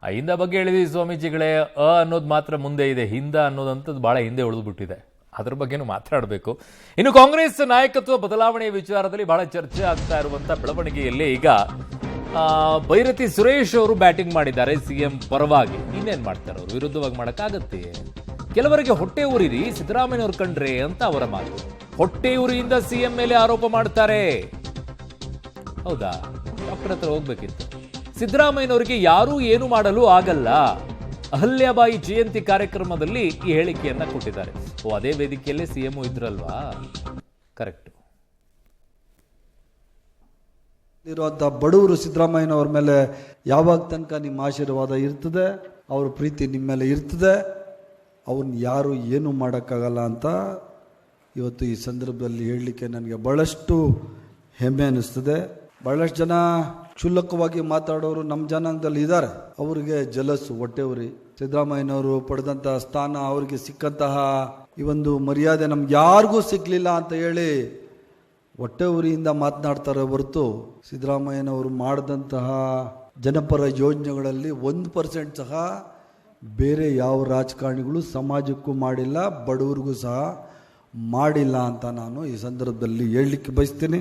ಹಿಂದ ಬಗ್ಗೆ ಹೇಳಿದ್ವಿ ಸ್ವಾಮೀಜಿಗಳೇ. ಅನ್ನೋದು ಮಾತ್ರ ಮುಂದೆ ಇದೆ, ಹಿಂದ ಅನ್ನೋದಂಥದ್ದು ಬಹಳ ಹಿಂದೆ ಉಳಿದುಬಿಟ್ಟಿದೆ. ಅದ್ರ ಬಗ್ಗೆನೂ ಮಾತಾಡಬೇಕು. ಇನ್ನು ಕಾಂಗ್ರೆಸ್ ನಾಯಕತ್ವ ಬದಲಾವಣೆ ವಿಚಾರದಲ್ಲಿ ಬಹಳ ಚರ್ಚೆ ಆಗ್ತಾ ಇರುವಂತ ಬೆಳವಣಿಗೆಯಲ್ಲಿ ಈಗ ಬೈರತಿ ಸುರೇಶ್ ಅವರು ಬ್ಯಾಟಿಂಗ್ ಮಾಡಿದ್ದಾರೆ ಸಿಎಂ ಪರವಾಗಿ. ಇನ್ನೇನ್ ಮಾಡ್ತಾರೆ, ಅವರು ವಿರುದ್ಧವಾಗಿ ಮಾಡಕ್ಕಾಗತ್ತೆ? ಕೆಲವರಿಗೆ ಹೊಟ್ಟೆ ಉರಿರಿ ಸಿದ್ದರಾಮಯ್ಯನವ್ರು ಕಂಡ್ರೆ ಅಂತ ಅವರ ಮಾತು. ಹೊಟ್ಟೆ ಉರಿಯಿಂದ ಸಿಎಂ ಮೇಲೆ ಆರೋಪ ಮಾಡ್ತಾರೆ. ಹೌದಾ? ಡಾಕ್ಟರ್ ಹತ್ರ ಹೋಗ್ಬೇಕಿತ್ತು. ಸಿದ್ದರಾಮಯ್ಯನವರಿಗೆ ಯಾರೂ ಏನು ಮಾಡಲು ಆಗಲ್ಲ. ಅಹಲ್ಯಾಬಾಯಿ ಜಯಂತಿ ಕಾರ್ಯಕ್ರಮದಲ್ಲಿ ಈ ಹೇಳಿಕೆಯನ್ನ ಕೊಟ್ಟಿದ್ದಾರೆ. ಅದೇ ವೇದಿಕೆಯಲ್ಲೇ ಸಿಎಂ ಇದ್ರಲ್ವಾ? ಕರೆಕ್ಟ್. ಇರುವಂಥ ಬಡವರು ಸಿದ್ದರಾಮಯ್ಯನವ್ರ ಮೇಲೆ ಯಾವಾಗ ತನಕ ನಿಮ್ಮ ಆಶೀರ್ವಾದ ಇರ್ತದೆ, ಅವ್ರ ಪ್ರೀತಿ ನಿಮ್ಮ ಮೇಲೆ ಇರ್ತದೆ, ಅವ್ರನ್ನ ಯಾರು ಏನೂ ಮಾಡೋಕ್ಕಾಗಲ್ಲ ಅಂತ ಇವತ್ತು ಈ ಸಂದರ್ಭದಲ್ಲಿ ಹೇಳಲಿಕ್ಕೆ ನನಗೆ ಭಾಳಷ್ಟು ಹೆಮ್ಮೆ ಅನ್ನಿಸ್ತದೆ. ಭಾಳಷ್ಟು ಜನ ಕ್ಷುಲ್ಲಕವಾಗಿ ಮಾತಾಡೋರು ನಮ್ಮ ಜನಾಂಗದಲ್ಲಿ ಇದ್ದಾರೆ. ಅವರಿಗೆ ಜಲಸು, ಹೊಟ್ಟೆವ್ರಿ. ಸಿದ್ದರಾಮಯ್ಯನವರು ಪಡೆದಂಥ ಸ್ಥಾನ, ಅವರಿಗೆ ಸಿಕ್ಕಂತಹ ಈ ಒಂದು ಮರ್ಯಾದೆ ನಮ್ಗೆ ಯಾರಿಗೂ ಸಿಕ್ಕಲಿಲ್ಲ ಅಂತ ಹೇಳಿ ಹೊಟ್ಟೆ ಉರಿಯಿಂದ ಮಾತನಾಡ್ತಾರೆ ಹೊರತು ಸಿದ್ದರಾಮಯ್ಯನವರು ಮಾಡಿದಂತಹ ಜನಪರ ಯೋಜನೆಗಳಲ್ಲಿ 1% ಸಹ ಬೇರೆ ಯಾವ ರಾಜಕಾರಣಿಗಳು ಸಮಾಜಕ್ಕೂ ಮಾಡಿಲ್ಲ, ಬಡವರಿಗೂ ಸಹ ಮಾಡಿಲ್ಲ ಅಂತ ನಾನು ಈ ಸಂದರ್ಭದಲ್ಲಿ ಹೇಳಲಿಕ್ಕೆ ಬಯಸ್ತೀನಿ.